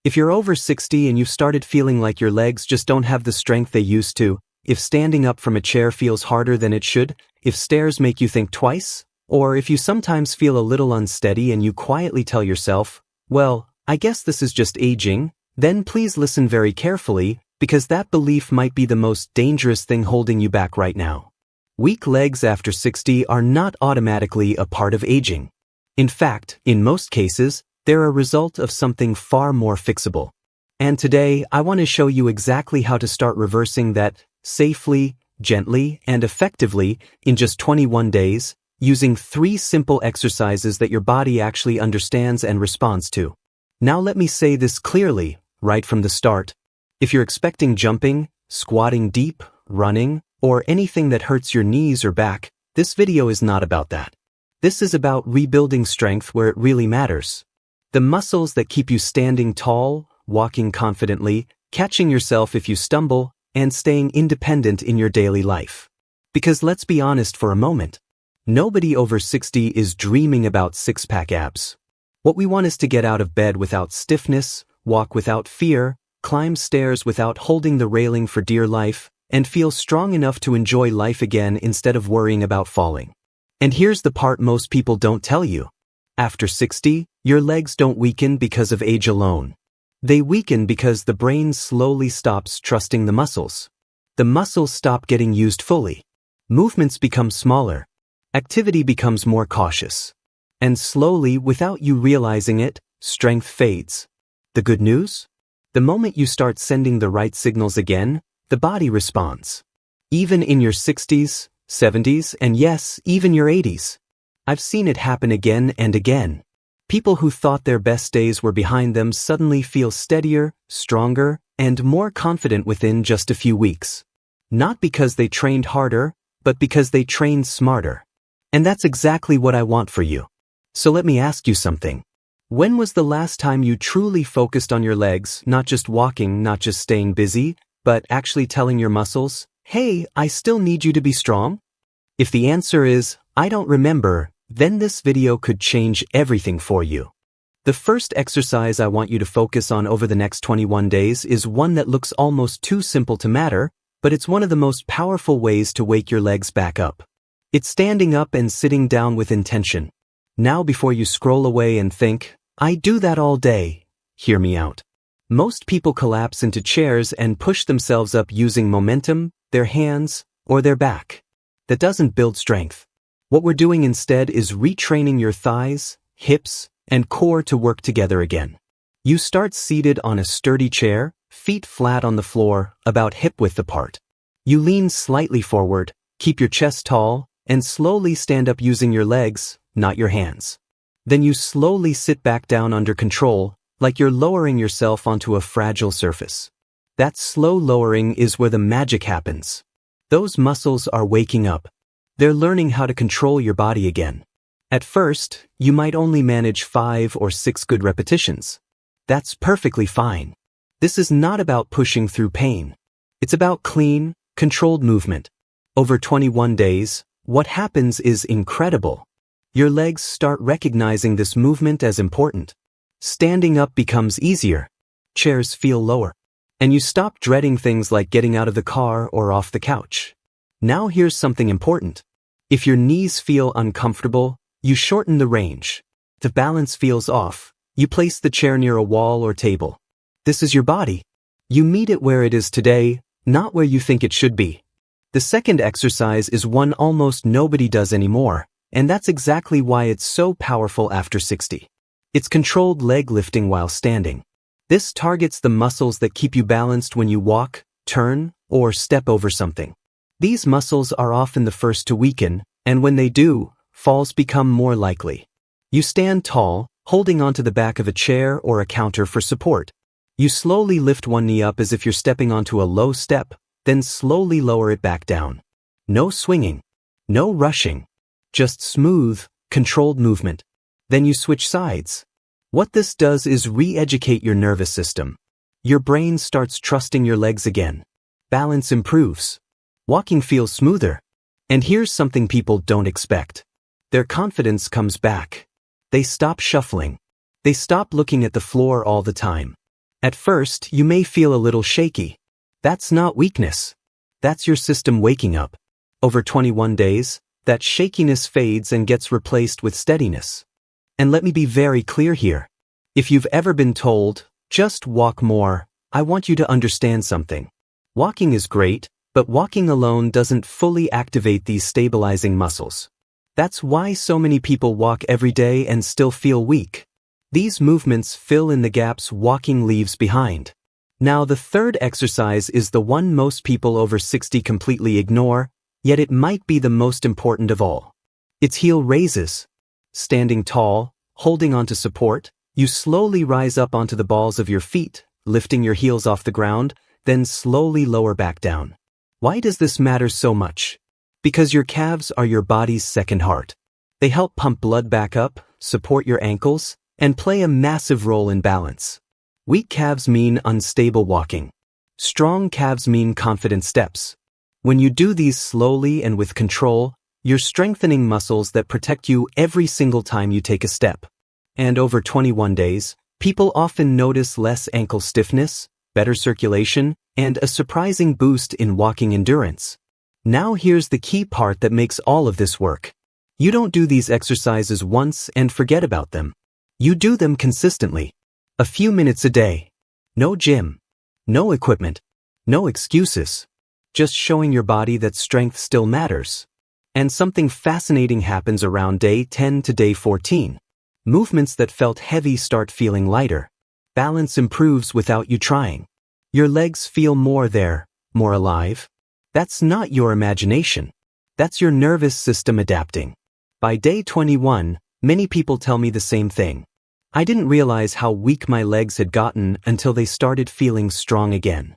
If you're over 60 and you've started feeling like your legs just don't have the strength they used to, if standing up from a chair feels harder than it should, if stairs make you think twice, or if you sometimes feel a little unsteady and you quietly tell yourself, well, I guess this is just aging, then please listen very carefully, because that belief might be the most dangerous thing holding you back right now. Weak legs after 60 are not automatically a part of aging. In fact, in most cases, they're a result of something far more fixable. And today, I want to show you exactly how to start reversing that safely, gently, and effectively in just 21 days, using 3 simple exercises that your body actually understands and responds to. Now let me say this clearly, right from the start. If you're expecting jumping, squatting deep, running, or anything that hurts your knees or back, this video is not about that. This is about rebuilding strength where it really matters. The muscles that keep you standing tall, walking confidently, catching yourself if you stumble, and staying independent in your daily life. Because let's be honest for a moment. Nobody over 60 is dreaming about six-pack abs. What we want is to get out of bed without stiffness, walk without fear, climb stairs without holding the railing for dear life, and feel strong enough to enjoy life again instead of worrying about falling. And here's the part most people don't tell you. After 60, your legs don't weaken because of age alone. They weaken because the brain slowly stops trusting the muscles. The muscles stop getting used fully. Movements become smaller. Activity becomes more cautious. And slowly, without you realizing it, strength fades. The good news? The moment you start sending the right signals again, the body responds. Even in your 60s, 70s, and yes, even your 80s. I've seen it happen again and again. People who thought their best days were behind them suddenly feel steadier, stronger, and more confident within just a few weeks. Not because they trained harder, but because they trained smarter. And that's exactly what I want for you. So let me ask you something. When was the last time you truly focused on your legs, not just walking, not just staying busy, but actually telling your muscles, hey, I still need you to be strong? If the answer is, I don't remember, then this video could change everything for you. The first exercise I want you to focus on over the next 21 days is one that looks almost too simple to matter, but it's one of the most powerful ways to wake your legs back up. It's standing up and sitting down with intention. Now before you scroll away and think, I do that all day, hear me out. Most people collapse into chairs and push themselves up using momentum, their hands, or their back. That doesn't build strength. What we're doing instead is retraining your thighs, hips, and core to work together again. You start seated on a sturdy chair, feet flat on the floor, about hip-width apart. You lean slightly forward, keep your chest tall, and slowly stand up using your legs, not your hands. Then you slowly sit back down under control, like you're lowering yourself onto a fragile surface. That slow lowering is where the magic happens. Those muscles are waking up. They're learning how to control your body again. At first, you might only manage 5 or 6 good repetitions. That's perfectly fine. This is not about pushing through pain. It's about clean, controlled movement. Over 21 days, what happens is incredible. Your legs start recognizing this movement as important. Standing up becomes easier. Chairs feel lower. And you stop dreading things like getting out of the car or off the couch. Now here's something important. If your knees feel uncomfortable, you shorten the range. If the balance feels off, you place the chair near a wall or table. This is your body. You meet it where it is today, not where you think it should be. The second exercise is one almost nobody does anymore, and that's exactly why it's so powerful after 60. It's controlled leg lifting while standing. This targets the muscles that keep you balanced when you walk, turn, or step over something. These muscles are often the first to weaken, and when they do, falls become more likely. You stand tall, holding onto the back of a chair or a counter for support. You slowly lift one knee up as if you're stepping onto a low step, then slowly lower it back down. No swinging. No rushing. Just smooth, controlled movement. Then you switch sides. What this does is re-educate your nervous system. Your brain starts trusting your legs again. Balance improves. Walking feels smoother. And here's something people don't expect. Their confidence comes back. They stop shuffling. They stop looking at the floor all the time. At first, you may feel a little shaky. That's not weakness. That's your system waking up. Over 21 days, that shakiness fades and gets replaced with steadiness. And let me be very clear here. If you've ever been told, just walk more, I want you to understand something. Walking is great, but walking alone doesn't fully activate these stabilizing muscles. That's why so many people walk every day and still feel weak. These movements fill in the gaps walking leaves behind. Now, the third exercise is the one most people over 60 completely ignore, yet it might be the most important of all. It's heel raises. Standing tall, holding onto support, you slowly rise up onto the balls of your feet, lifting your heels off the ground, then slowly lower back down. Why does this matter so much? Because your calves are your body's second heart. They help pump blood back up, support your ankles, and play a massive role in balance. Weak calves mean unstable walking. Strong calves mean confident steps. When you do these slowly and with control, you're strengthening muscles that protect you every single time you take a step. And over 21 days, people often notice less ankle stiffness, better circulation, and a surprising boost in walking endurance. Now here's the key part that makes all of this work. You don't do these exercises once and forget about them. You do them consistently. A few minutes a day. No gym. No equipment. No excuses. Just showing your body that strength still matters. And something fascinating happens around day 10 to day 14. Movements that felt heavy start feeling lighter. Balance improves without you trying. Your legs feel more there, more alive. That's not your imagination. That's your nervous system adapting. By day 21, many people tell me the same thing. I didn't realize how weak my legs had gotten until they started feeling strong again.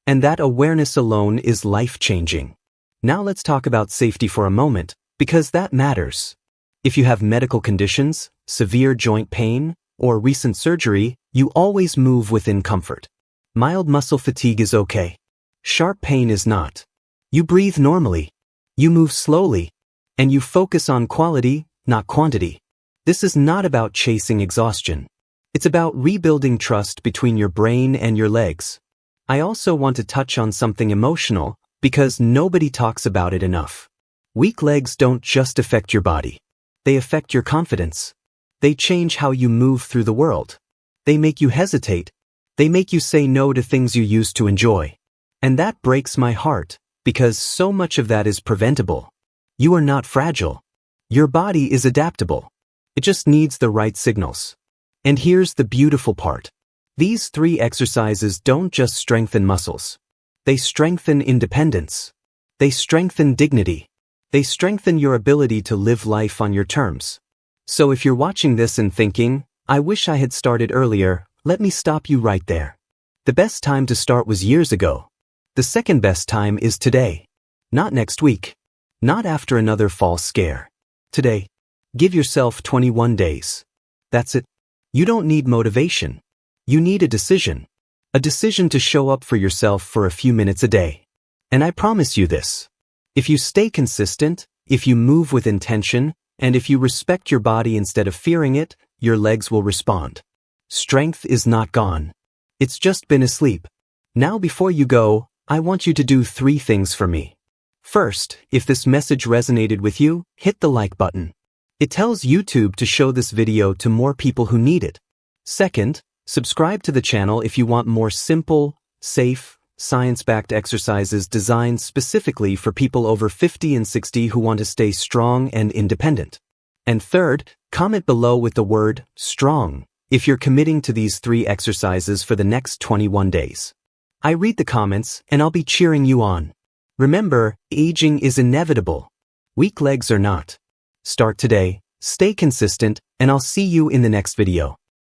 And that awareness alone is life-changing. Now let's talk about safety for a moment, because that matters. If you have medical conditions, severe joint pain, or recent surgery, you always move within comfort. Mild muscle fatigue is okay. Sharp pain is not. You breathe normally. You move slowly. And you focus on quality, not quantity. This is not about chasing exhaustion. It's about rebuilding trust between your brain and your legs. I also want to touch on something emotional, because nobody talks about it enough. Weak legs don't just affect your body. They affect your confidence. They change how you move through the world. They make you hesitate. They make you say no to things you used to enjoy. And that breaks my heart, because so much of that is preventable. You are not fragile. Your body is adaptable. It just needs the right signals. And here's the beautiful part. These 3 exercises don't just strengthen muscles. They strengthen independence. They strengthen dignity. They strengthen your ability to live life on your terms. So if you're watching this and thinking, I wish I had started earlier, let me stop you right there. The best time to start was years ago. The second best time is today. Not next week. Not after another false scare. Today. Give yourself 21 days. That's it. You don't need motivation. You need a decision. A decision to show up for yourself for a few minutes a day. And I promise you this. If you stay consistent, if you move with intention, and if you respect your body instead of fearing it, your legs will respond. Strength is not gone. It's just been asleep. Now before you go, I want you to do 3 things for me. First, if this message resonated with you, hit the like button. It tells YouTube to show this video to more people who need it. Second, subscribe to the channel if you want more simple, safe, science-backed exercises designed specifically for people over 50 and 60 who want to stay strong and independent. And third, comment below with the word strong if you're committing to these 3 exercises for the next 21 days. I read the comments and I'll be cheering you on. Remember, aging is inevitable. Weak legs are not. Start today, stay consistent, and I'll see you in the next video.